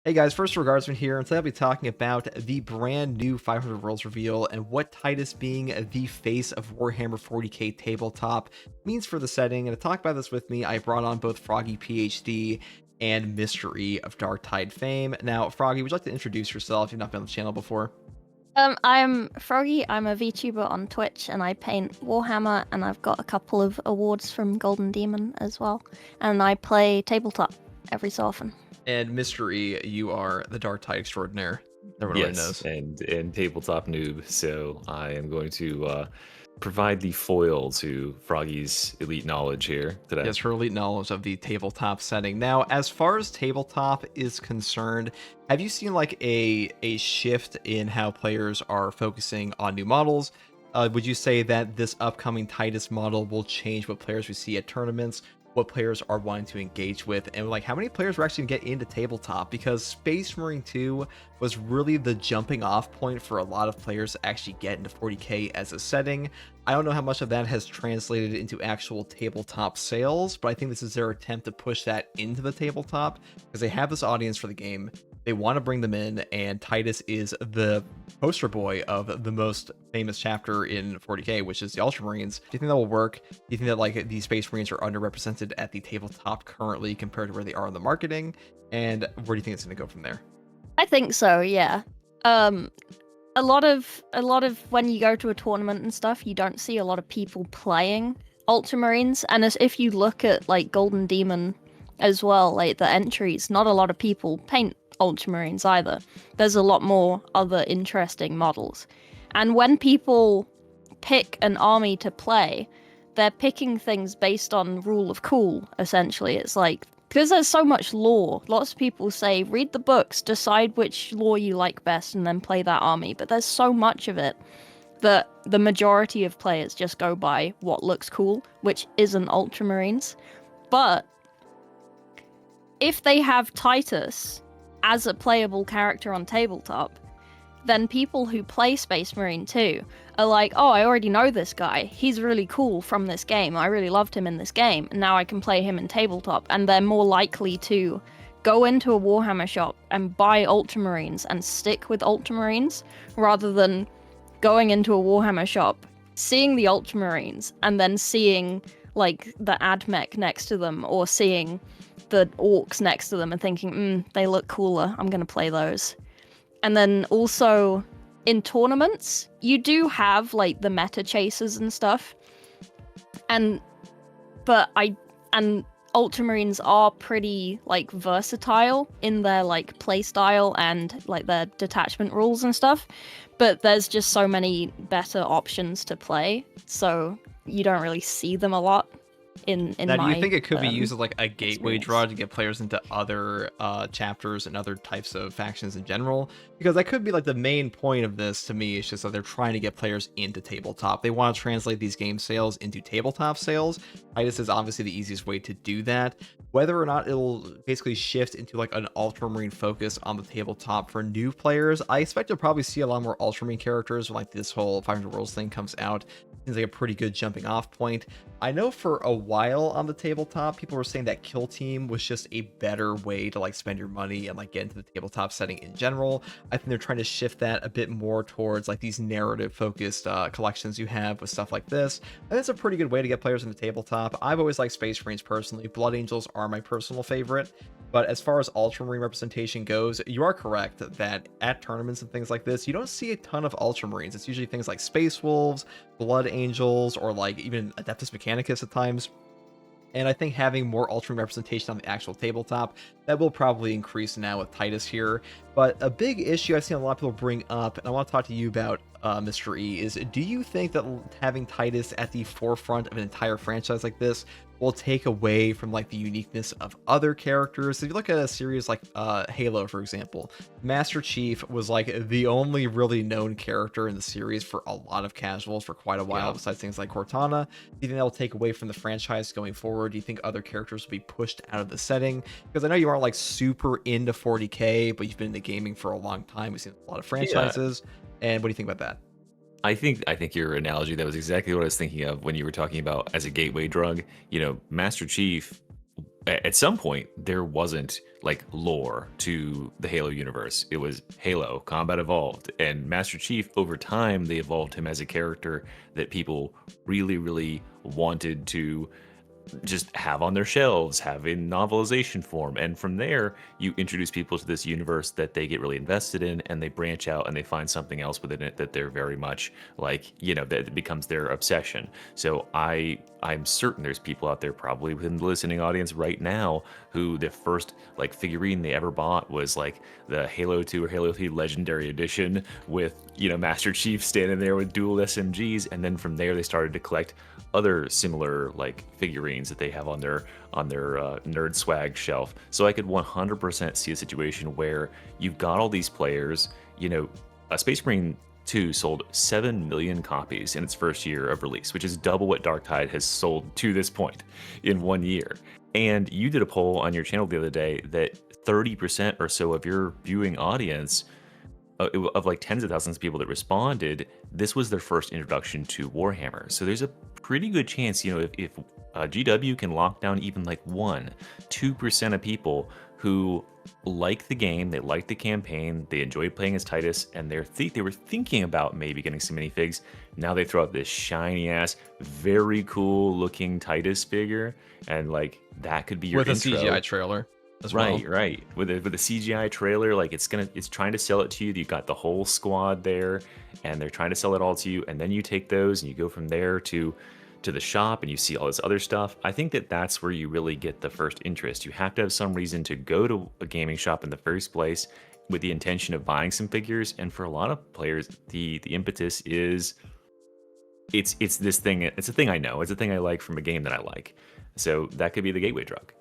Hey guys, first regardsman here, and today I'll be talking about the brand new 500 Worlds reveal and what Titus being the face of Warhammer 40k tabletop means for the setting. And to talk about this with me, I brought on both FroggyPHD and Mystery of Dark Tide fame. Now, Froggy, would you like to introduce yourself? You've not been on the channel before. I'm Froggy. I'm a VTuber on Twitch, and I paint Warhammer, and I've got a couple of awards from Golden Demon as well. And I play tabletop every so often. And Mystery, you are the Dark Tide extraordinaire. Everyone already Yes, knows. and tabletop noob. So I am going to provide the foil to Froggy's elite knowledge here today. Yes, her elite knowledge of the tabletop setting. Now, as far as tabletop is concerned, have you seen like a shift in how players are focusing on new models? Would you say that this upcoming Titus model will change what players we see at tournaments, what players are wanting to engage with, and like how many players are actually gonna get into tabletop? Because Space Marine 2 was really the jumping off point for a lot of players to actually get into 40k as a setting. I don't know how much of that has translated into actual tabletop sales, but I think this is their attempt to push that into the tabletop because they have this audience for the game. They want to bring them in, and Titus is the poster boy of the most famous chapter in 40k, which is the Ultramarines. Do you think that will work? Do you think that like the Space Marines are underrepresented at the tabletop currently compared to where they are in the marketing? And where do you think it's going to go from there? I think so. Yeah. A lot of when you go to a tournament and stuff, you don't see a lot of people playing Ultramarines, and if you look at like Golden Demon as well, like the entries, not a lot of people paint Ultramarines either. There's a lot more other interesting models. And when people pick an army to play, they're picking things based on rule of cool, essentially. It's like, because there's so much lore, lots of people say, read the books, decide which lore you like best, and then play that army. But there's so much of it that the majority of players just go by what looks cool, which isn't Ultramarines. But if they have Titus as a playable character on tabletop, then people who play Space Marine 2 are like, oh, I already know this guy. He's really cool from this game. I really loved him in this game, and now I can play him in tabletop. And they're more likely to go into a Warhammer shop and buy Ultramarines and stick with Ultramarines rather than going into a Warhammer shop, seeing the Ultramarines, and then seeing like the AdMech next to them, or seeing the orcs next to them and thinking, they look cooler, I'm gonna play those. And then also in tournaments, you do have like the meta chasers and stuff. And Ultramarines are pretty like versatile in their like play style and like their detachment rules and stuff. But there's just so many better options to play, so you don't really see them a lot. Now, do you think it could be used as like a gateway experience. draw to get players into other chapters and other types of factions in general? Because that could be like the main point of this to me. It's just that they're trying to get players into tabletop. They want to translate these game sales into tabletop sales. Titus is obviously the easiest way to do that. Whether or not it'll basically shift into like an Ultramarine focus on the tabletop for new players, I expect you'll probably see a lot more Ultramarine characters when like this whole 500 Worlds thing comes out. Seems like a pretty good jumping off point. I know for a while on the tabletop, people were saying that Kill Team was just a better way to like spend your money and like get into the tabletop setting in general. I think they're trying to shift that a bit more towards like these narrative focused collections you have with stuff like this. And it's a pretty good way to get players into tabletop. I've always liked Space Marines personally. Blood Angels are my personal favorite. But as far as Ultramarine representation goes, you are correct that at tournaments and things like this, you don't see a ton of Ultramarines. It's usually things like Space Wolves, Blood Angels, or like even Adeptus Mechanicus at times. And I think having more Ultramarine representation on the actual tabletop, that will probably increase now with Titus here. But a big issue I've seen a lot of people bring up, and I want to talk to you about, Mr. E, is do you think that having Titus at the forefront of an entire franchise like this will take away from like the uniqueness of other characters? If you look at a series like Halo, for example, Master Chief was like the only really known character in the series for a lot of casuals for quite a while, besides things like Cortana. Do you think that will take away from the franchise going forward? Do you think other characters will be pushed out of the setting? Because I know you aren't like super into 40k, but you've been into gaming for a long time. We've seen a lot of franchises. And what do you think about that? I think your analogy, that was exactly what I was thinking of when you were talking about as a gateway drug. You know, Master Chief at some point there wasn't like lore to the Halo universe. It was Halo Combat Evolved, and Master Chief, over time they evolved him as a character that people really wanted to just have on their shelves, have in novelization form. And from there, you introduce people to this universe that they get really invested in, and they branch out and they find something else within it that they're very much like, that it becomes their obsession. So I'm certain there's people out there probably within the listening audience right now who the first like figurine they ever bought was like the Halo 2 or Halo 3 Legendary Edition with, Master Chief standing there with dual SMGs. And then from there, they started to collect other similar like figurines that they have on their nerd swag shelf. So I could 100% see a situation where you've got all these players. A Space Marine 2 sold 7 million copies in its first year of release, which is double what Darktide has sold to this point in 1 year. And you did a poll on your channel the other day that 30% or so of your viewing audience, of like tens of thousands of people that responded, this was their first introduction to Warhammer. So there's a pretty good chance, if GW can lock down even like 1-2% of people who like the game, they like the campaign, they enjoyed playing as Titus, and they were thinking about maybe getting some minifigs. Now they throw out this shiny ass, very cool looking Titus figure, and like that could be your with intro. a CGI trailer. Well. Right. With a CGI trailer, like it's trying to sell it to you. You've got the whole squad there, and they're trying to sell it all to you. And then you take those and you go from there to the shop, and you see all this other stuff. I think that's where you really get the first interest. You have to have some reason to go to a gaming shop in the first place with the intention of buying some figures. And for a lot of players, the impetus is it's this thing. It's a thing I know. It's a thing I like from a game that I like. So that could be the gateway drug.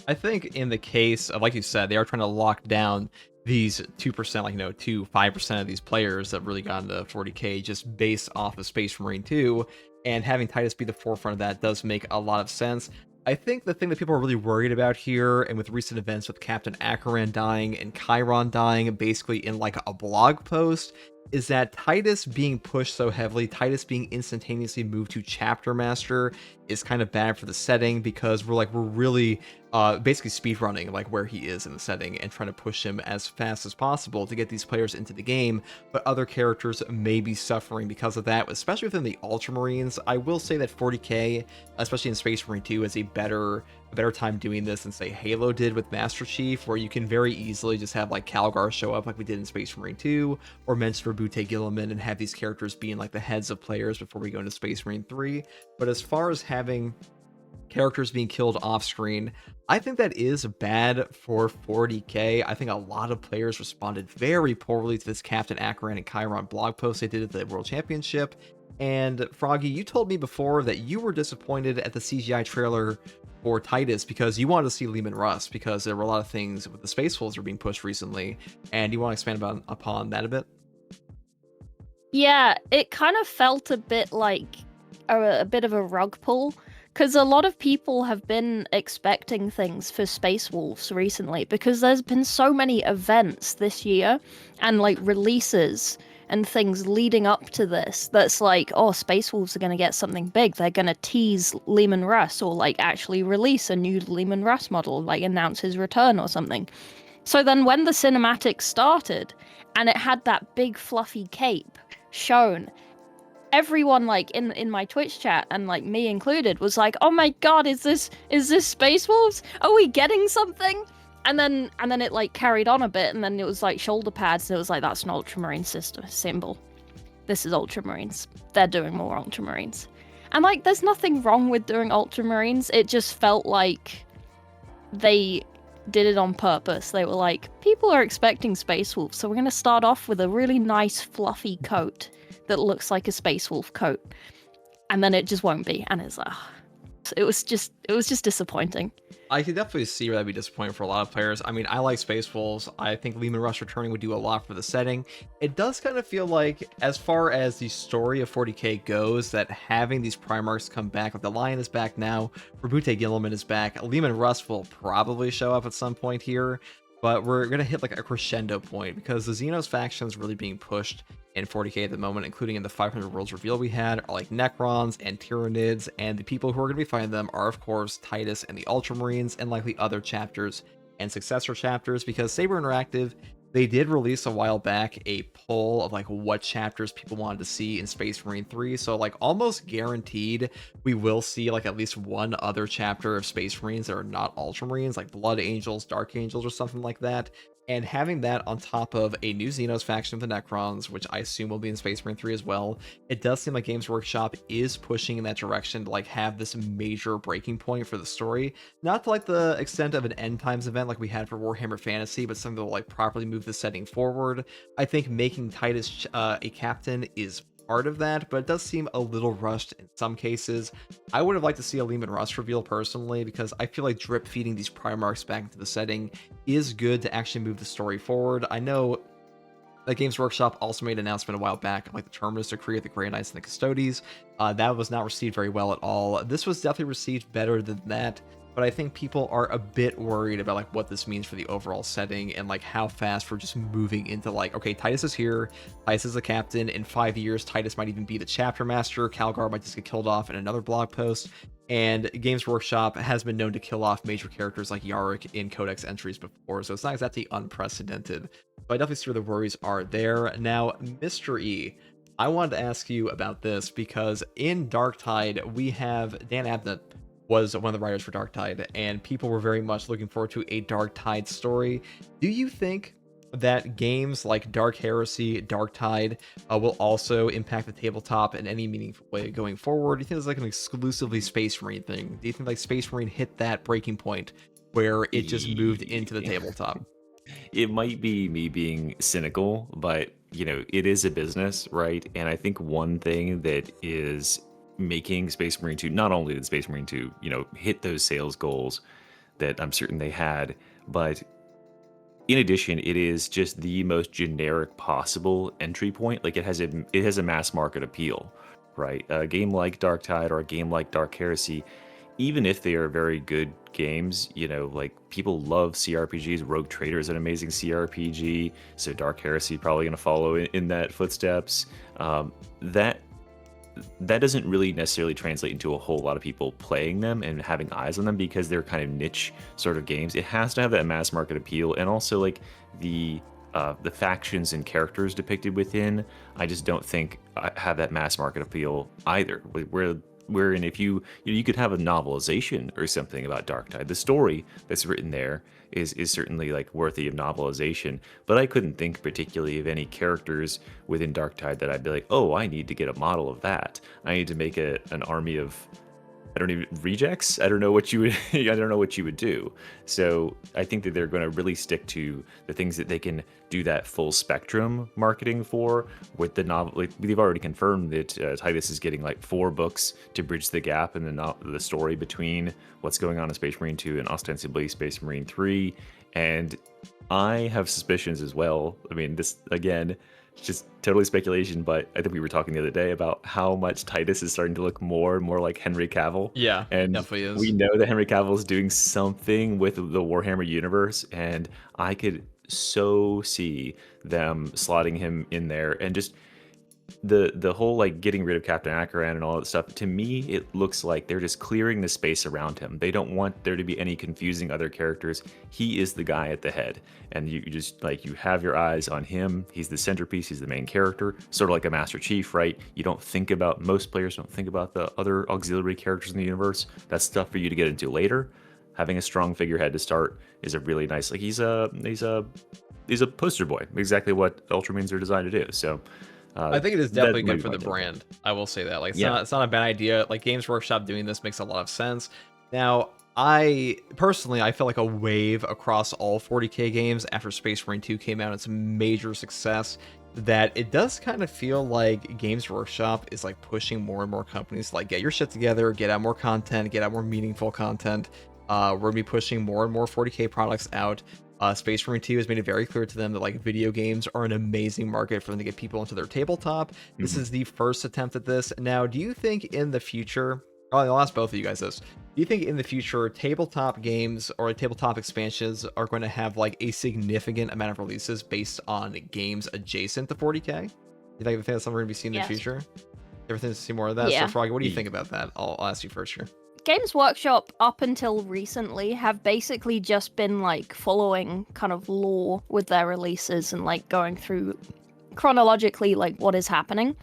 I think in the case of, like you said, they are trying to lock down these 2%, 5% of these players that really got into 40K just based off of Space Marine 2, and having Titus be the forefront of that does make a lot of sense. I think the thing that people are really worried about here, and with recent events with Captain Acheron dying and Chiron dying basically in like a blog post, is that Titus being pushed so heavily, Titus being instantaneously moved to Chapter Master is kind of bad for the setting, because we're really basically speedrunning like where he is in the setting and trying to push him as fast as possible to get these players into the game, but other characters may be suffering because of that, especially within the Ultramarines. I will say that 40K, especially in Space Marine 2, is a better time doing this than say Halo did with Master Chief, where you can very easily just have like Calgar show up like we did in Space Marine 2, or mention Rabute Gilliman and have these characters being like the heads of players before we go into Space Marine 3. But as far as having characters being killed off screen, I think that is bad for 40K. I think a lot of players responded very poorly to this Captain Acheron and Chiron blog post they did at the World Championship. And Froggy, you told me before that you were disappointed at the CGI trailer for Titus because you wanted to see Leman Russ, because there were a lot of things with the Space Wolves that were being pushed recently, and you want to expand upon that a bit? Yeah, it kind of felt a bit like a bit of a rug pull, because a lot of people have been expecting things for Space Wolves recently, because there's been so many events this year and like releases and things leading up to this that's like, oh, Space Wolves are going to get something big. They're going to tease Leman Russ, or like actually release a new Leman Russ model, like announce his return or something. So then when the cinematic started and it had that big fluffy cape shown, everyone like in my Twitch chat, and like me included, was like, oh my god, is this Space Wolves? Are we getting something? And then it like carried on a bit, and then it was like shoulder pads, and it was like, that's an Ultramarine symbol. This is Ultramarines. They're doing more Ultramarines. And like, there's nothing wrong with doing Ultramarines. It just felt like they did it on purpose. They were like, people are expecting Space Wolves, so we're going to start off with a really nice fluffy coat that looks like a Space Wolf coat. And then it just won't be. And it's it was just disappointing. I could definitely see where that'd be disappointing for a lot of players. I mean, I like Space Wolves. I think Leman Russ returning would do a lot for the setting. It does kind of feel like, as far as the story of 40K goes, that having these Primarchs come back, like the Lion is back now, Rabute Gilliman is back, Leman Russ will probably show up at some point here, but we're going to hit like a crescendo point, because the Xenos faction is really being pushed in 40k at the moment, including in the 500 worlds reveal we had, are like Necrons and Tyranids, and the people who are going to be fighting them are, of course, Titus and the Ultramarines, and likely other chapters and successor chapters, because Saber Interactive, they did release a while back a poll of like what chapters people wanted to see in Space Marine 3. So like almost guaranteed we will see like at least one other chapter of Space Marines that are not Ultramarines, like Blood Angels, Dark Angels, or something like that. And having that on top of a new Xenos faction of the Necrons, which I assume will be in Space Marine 3 as well, it does seem like Games Workshop is pushing in that direction to like have this major breaking point for the story. Not to like the extent of an end times event like we had for Warhammer Fantasy, but something that will like properly move the setting forward. I think making Titus a captain is part of that, but it does seem a little rushed in some cases. I would have liked to see a Lehman Russ reveal personally, because I feel like drip feeding these Primarchs back into the setting is good to actually move the story forward. I know that Games Workshop also made an announcement a while back of like the Terminus to create the Grey Knights and the Custodies. That was not received very well at all. This was definitely received better than that, but I think people are a bit worried about like what this means for the overall setting and like how fast we're just moving into like, okay, Titus is here, Titus is the captain. In 5 years, Titus might even be the chapter master. Calgar might just get killed off in another blog post. And Games Workshop has been known to kill off major characters like Yarick in Codex entries before, so it's not exactly unprecedented. So I definitely see where the worries are there. Now, Mr. E, I wanted to ask you about this because in Darktide, we have Dan Abnett was one of the writers for Darktide, and people were very much looking forward to a Darktide story. Do you think that games like Dark Heresy, Darktide will also impact the tabletop in any meaningful way going forward? Do you think it's like an exclusively Space Marine thing? Do you think like Space Marine hit that breaking point where it just moved into the tabletop? It might be me being cynical, but you know, it is a business, right? And I think one thing that is making Space Marine 2, not only did Space Marine 2, you know, hit those sales goals that I'm certain they had, but in addition, it is just the most generic possible entry point. Like it has a mass market appeal, right? A game like Darktide or a game like Dark Heresy, even if they are very good games, you know, like people love CRPGs. Rogue Trader is an amazing CRPG, so Dark Heresy probably going to follow in that footsteps. That doesn't really necessarily translate into a whole lot of people playing them and having eyes on them because they're kind of niche sort of games. It has to have that mass market appeal, and also like the factions and characters depicted within, I just don't think have that mass market appeal either. Wherein if you could have a novelization or something about Darktide, the story that's written there is certainly like worthy of novelization, but I couldn't think particularly of any characters within Darktide that I'd be like, oh, I need to get a model of that. I need to make an army of, I don't even, rejects. I don't know what you would I don't know what you would do. So I think that they're going to really stick to the things that they can do that full spectrum marketing for. With the novel, like, they've already confirmed that Titus is getting like 4 books to bridge the gap in the story between what's going on in Space Marine 2 and ostensibly Space Marine 3. And I have suspicions as well. I mean, this again, it's just totally speculation, but I think we were talking the other day about how much Titus is starting to look more and more like Henry Cavill. Yeah, and definitely is. We know that Henry Cavill is doing something with the Warhammer universe, and I could so see them slotting him in there, and just the whole like getting rid of Captain Acheran and all that stuff. To me, it looks like they're just clearing the space around him. They don't want there to be any confusing other characters. He is the guy at the head, and you just like, you have your eyes on him. He's the centerpiece. He's the main character, sort of like a Master Chief, right? You don't think about, most players don't think about the other auxiliary characters in the universe. That's stuff for you to get into later. Having a strong figurehead to start is a really nice, like he's a poster boy, exactly what Ultramarines are designed to do. So I think it is definitely good for the brand. I will say that. Like, it's not a bad idea. Like, Games Workshop doing this makes a lot of sense. Now, I feel like a wave across all 40k games after Space Marine 2 came out. It's a major success. That it does kind of feel like Games Workshop is like pushing more and more companies to like, get your shit together, get out more content, get out more meaningful content. We're gonna be pushing more and more 40k products out. Space Marine 2 has made it very clear to them that like video games are an amazing market for them to get people into their tabletop. This is the first attempt at this. Now, do you think in the future, I'll ask both of you guys this, do you think in the future tabletop games or tabletop expansions are going to have like a significant amount of releases based on games adjacent to 40k? You think that's something we're gonna be seeing in the future? Everything to see more of that. Yeah. So Froggy, what do you think about that? I'll ask you first here. Games Workshop, up until recently, have basically just been like following kind of lore with their releases and like going through chronologically like what is happening.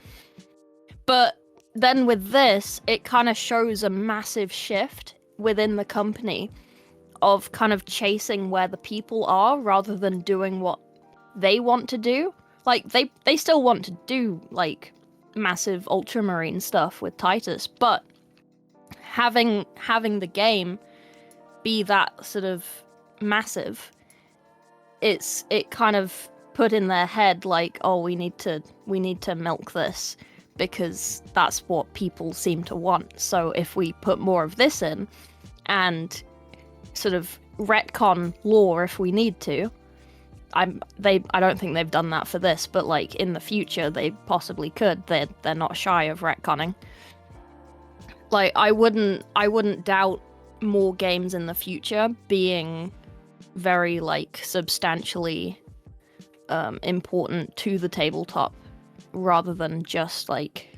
But then with this, it kind of shows a massive shift within the company of kind of chasing where the people are rather than doing what they want to do. Like they still want to do like massive ultramarine stuff with Titus, but having the game be that sort of massive, it kind of put in their head like, oh, we need to milk this because that's what people seem to want. So if we put more of this in and sort of retcon lore if we need to, I don't think they've done that for this, but like in the future they possibly could. They're not shy of retconning. Like I wouldn't doubt more games in the future being very like substantially important to the tabletop rather than just like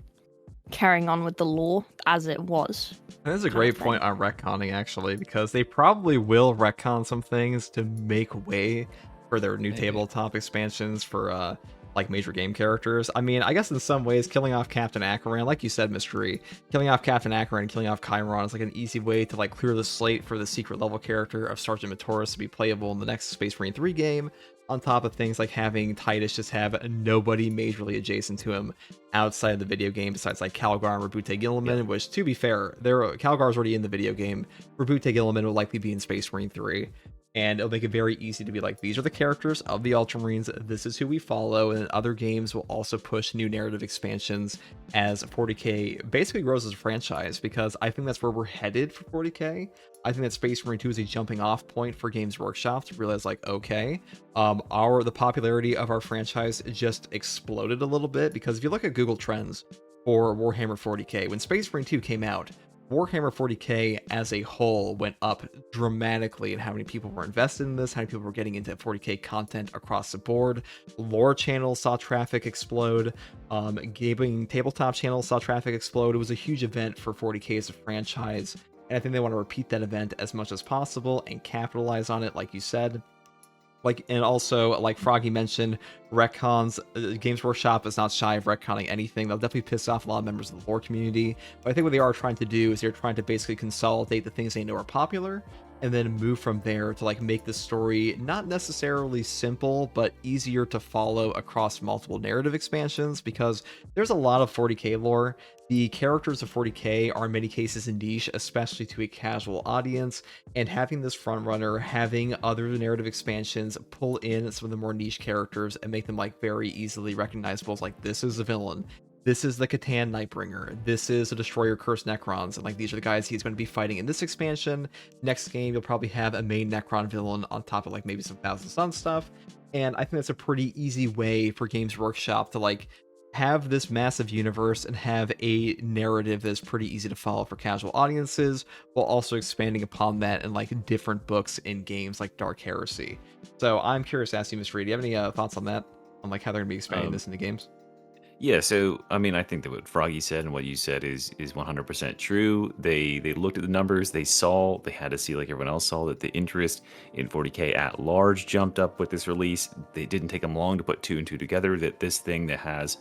carrying on with the lore as it was. That's a great point on retconning, actually, because they probably will retcon some things to make way for their new tabletop expansions for like major game characters. I mean, I guess in some ways, killing off Captain Acheron, like you said, Mystery, killing off Captain Acheron and killing off Chiron is like an easy way to like clear the slate for the secret level character of Sergeant Matoris to be playable in the next Space Marine 3 game, on top of things like having Titus just have nobody majorly adjacent to him outside of the video game besides like Calgar and Rabute Gilliman, which, to be fair, Calgar's already in the video game. Rabute Gilliman will likely be in Space Marine 3. And it'll make it very easy to be like, these are the characters of the Ultramarines, this is who we follow, and other games will also push new narrative expansions as 40k basically grows as a franchise, because I think that's where we're headed for 40k. I think that Space Marine 2 is a jumping off point for Games Workshop to realize like, okay, the popularity of our franchise just exploded a little bit, because if you look at Google Trends for Warhammer 40k, when Space Marine 2 came out, Warhammer 40k as a whole went up dramatically in how many people were invested in this, how many people were getting into 40k content across the board. Lore channels saw traffic explode. Gaming tabletop channels saw traffic explode. It was a huge event for 40k as a franchise, and I think they want to repeat that event as much as possible and capitalize on it, like you said. And also, like Froggy mentioned, retcons. Games Workshop is not shy of retconning anything. They'll definitely piss off a lot of members of the lore community. But I think what they are trying to do is they're trying to basically consolidate the things they know are popular, and then move from there to like make the story not necessarily simple, but easier to follow across multiple narrative expansions, because there's a lot of 40k lore. The characters of 40k are in many cases niche, especially to a casual audience, and having this frontrunner, having other narrative expansions pull in some of the more niche characters and make them like very easily recognizable as like, this is a villain, this is the Catan Nightbringer, this is a Destroyer Cursed Necrons, and like these are the guys he's going to be fighting in this expansion. Next game, you'll probably have a main Necron villain on top of like maybe some Thousand Sun stuff, and I think that's a pretty easy way for Games Workshop to like have this massive universe and have a narrative that's pretty easy to follow for casual audiences, while also expanding upon that in like different books in games like Dark Heresy. So I'm curious to ask you, Mr. Reed, do you have any thoughts on that? On like how they're going to be expanding this into games? Yeah, so I mean, I think that what Froggy said and what you said is 100% true. They looked at the numbers, they had to see like everyone else saw that the interest in 40k at large jumped up with this release. They didn't take them long to put two and two together, that this thing that has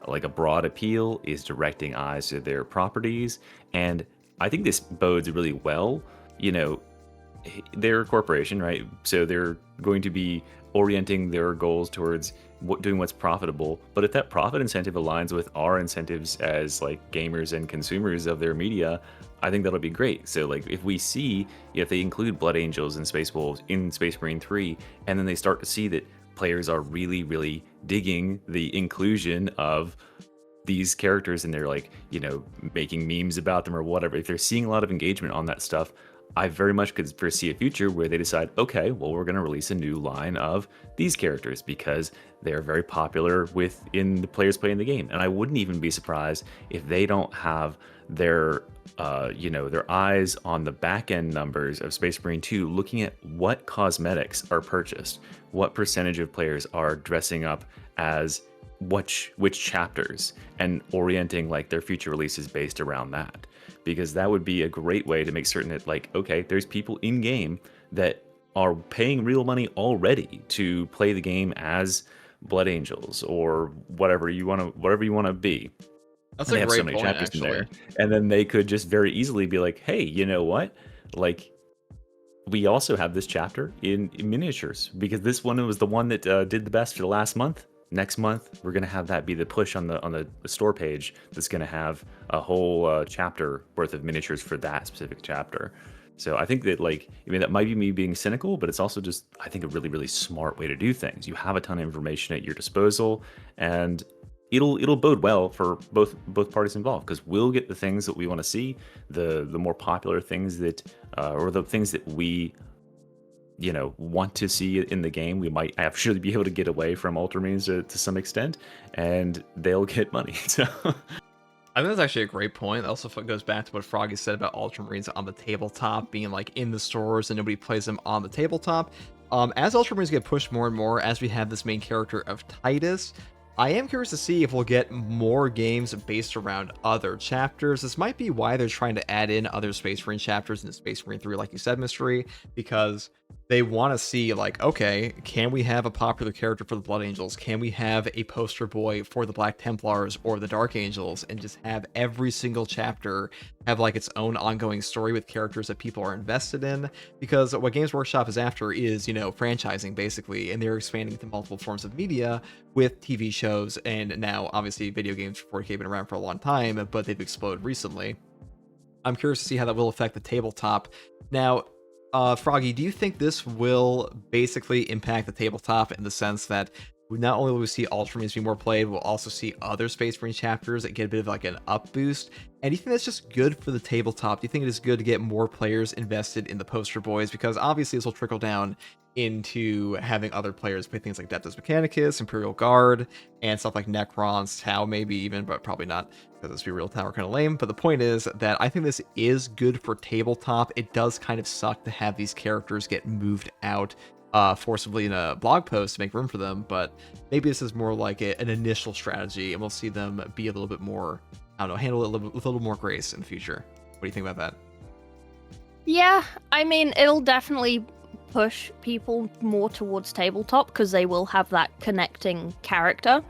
like a broad appeal is directing eyes to their properties. And I think this bodes really well. You know, they're a corporation, right? So they're going to be orienting their goals towards doing what's profitable. But if that profit incentive aligns with our incentives as like gamers and consumers of their media, I think that'll be great. So like if they include Blood Angels and Space Wolves in Space Marine 3, and then they start to see that players are really, really digging the inclusion of these characters and they're like, you know, making memes about them or whatever, if they're seeing a lot of engagement on that stuff, I very much could foresee a future where they decide, okay, well, we're going to release a new line of these characters because they're very popular within the players playing the game. And I wouldn't even be surprised if they don't have their eyes on the back end numbers of Space Marine 2, looking at what cosmetics are purchased, what percentage of players are dressing up as which chapters, and orienting like their future releases based around that, because that would be a great way to make certain that, like, okay, there's people in game that are paying real money already to play the game as Blood Angels or whatever you want to be. That's And they a have so great many point, chapters in actually. there, and then they could just very easily be like, hey, you know what, like, we also have this chapter in miniatures, because this one was the one that did the best for the last month. Next month, we're gonna have that be the push on the store page that's gonna have a whole chapter worth of miniatures for that specific chapter. So I think that, like, I mean, that might be me being cynical, but it's also just, I think, a really, really smart way to do things. You have a ton of information at your disposal, and it'll bode well for both parties involved, because we'll get the things that we want to see, the more popular things that, or the things that we, want to see in the game. We might actually be able to get away from Ultramarines to some extent, and they'll get money. So I think that's actually a great point. It also goes back to what Froggy said about Ultramarines on the tabletop being like in the stores and nobody plays them on the tabletop. As Ultramarines get pushed more and more, as we have this main character of Titus, I am curious to see if we'll get more games based around other chapters. This might be why they're trying to add in other Space Marine chapters in Space Marine 3, like you said, Mystery, because they want to see, like, okay, can we have a popular character for the Blood Angels? Can we have a poster boy for the Black Templars or the Dark Angels, and just have every single chapter have like its own ongoing story with characters that people are invested in? Because what Games Workshop is after is, franchising basically, and they're expanding to multiple forms of media with TV shows, and now obviously video games for 4K have been around for a long time, but they've exploded recently. I'm curious to see how that will affect the tabletop. Now, Froggy, do you think this will basically impact the tabletop in the sense that not only will we see Ultramarines be more played, we'll also see other Space Marine chapters that get a bit of like an up boost? And do you think that's just good for the tabletop? Do you think it is good to get more players invested in the poster boys? Because obviously this will trickle down into having other players play things like Adeptus Mechanicus, Imperial Guard, and stuff like Necrons, Tau maybe even, but probably not, because let's be real, Tau are kind of lame. But the point is that I think this is good for tabletop. It does kind of suck to have these characters get moved out forcibly in a blog post to make room for them, but maybe this is more like an initial strategy, and we'll see them be a little bit more, I don't know, handle it with a little more grace in the future. What do you think about that? Yeah, I mean, it'll definitely push people more towards tabletop because they will have that connecting character.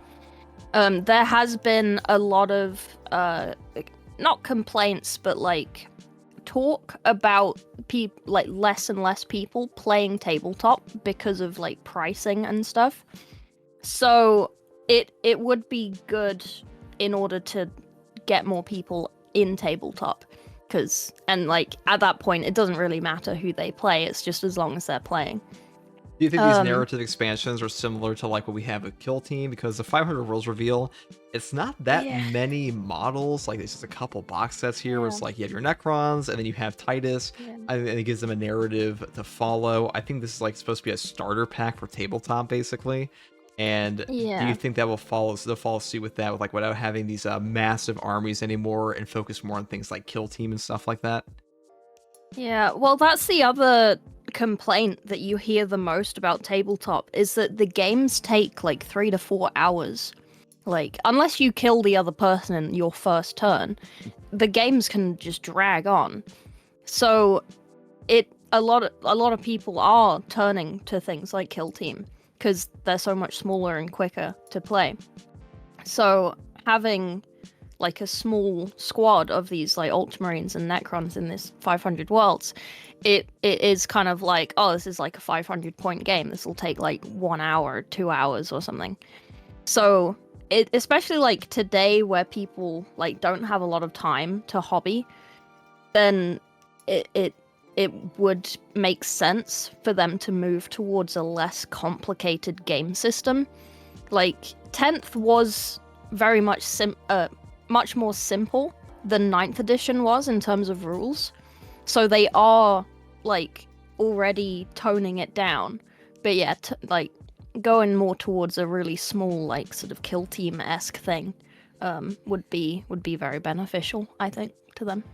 There has been a lot of not complaints, but like talk about like less and less people playing tabletop because of like pricing and stuff. So it would be good in order to get more people in tabletop. And like at that point, it doesn't really matter who they play. It's just as long as they're playing. Do you think these narrative expansions are similar to like what we have with Kill Team? Because the 500 Rules reveal, it's not that many models. Like, there's just a couple box sets here where it's like you have your Necrons and then you have Titus, and it gives them a narrative to follow. I think this is like supposed to be a starter pack for tabletop, basically. And do you think that will follow suit with that, with like without having these massive armies anymore and focus more on things like Kill Team and stuff like that? Yeah, well, that's the other complaint that you hear the most about tabletop, is that the games take like 3 to 4 hours. Like, unless you kill the other person in your first turn, the games can just drag on. So a lot of people are turning to things like Kill Team because they're so much smaller and quicker to play. So having like a small squad of these like Ultramarines and Necrons in this 500 worlds, it is kind of like, oh, this is like a 500 point game. This will take like 1 hour, 2 hours or something. So it, especially like today where people like don't have a lot of time to hobby, then it would make sense for them to move towards a less complicated game system. Like 10th was very much much more simple than 9th edition was in terms of rules. So they are like already toning it down. But yeah, like going more towards a really small like sort of Kill Team-esque thing would be very beneficial, I think, to them.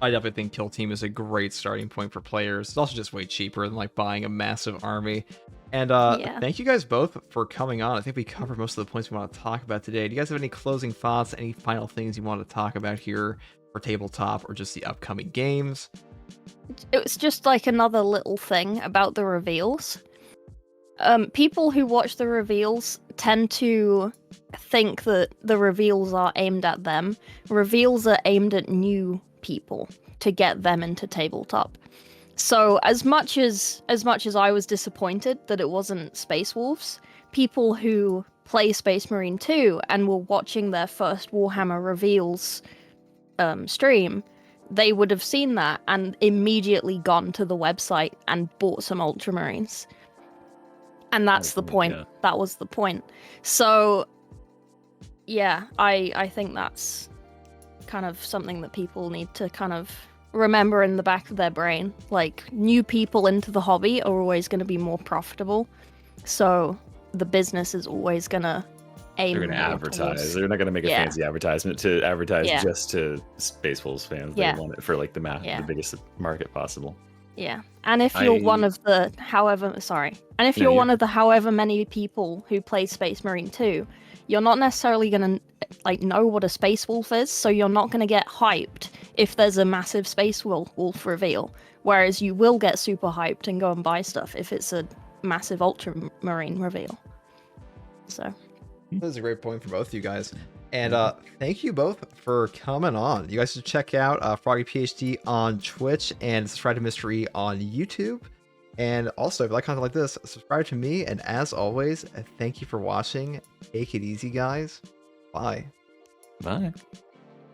I definitely think Kill Team is a great starting point for players. It's also just way cheaper than like buying a massive army. And Yeah. thank you guys both for coming on. I think we covered most of the points we want to talk about today. Do you guys have any closing thoughts, any final things you want to talk about here for tabletop or just the upcoming games? It was just like another little thing about the reveals. People who watch the reveals tend to think that the reveals are aimed at them. Reveals are aimed at new people to get them into tabletop. So as much as I was disappointed that it wasn't Space Wolves, people who play Space Marine 2 and were watching their first Warhammer reveals stream, they would have seen that and immediately gone to the website and bought some Ultramarines. And that's the point. Yeah. That was the point. So yeah, I think that's kind of something that people need to kind of remember in the back of their brain. Like, new people into the hobby are always going to be more profitable, so the business is always going to aim. They're going to more advertise. towards- They're not going to make a Yeah. fancy advertisement to advertise Yeah. just to Space Wolves fans. Yeah. They want it for like the Yeah. the biggest market possible. Yeah, and if you're one of the however many people who play Space Marine 2, you're not necessarily going to like know what a Space Wolf is, so you're not going to get hyped if there's a massive Space Wolf reveal, whereas you will get super hyped and go and buy stuff if it's a massive Ultramarine reveal. So That was a great point for both of you guys. And thank you both for coming on. You guys should check out FroggyPHD on Twitch and subscribe to Mystery on YouTube. And also, if you like content like this, subscribe to me. And as always, thank you for watching. Take it easy, guys. Bye. Bye.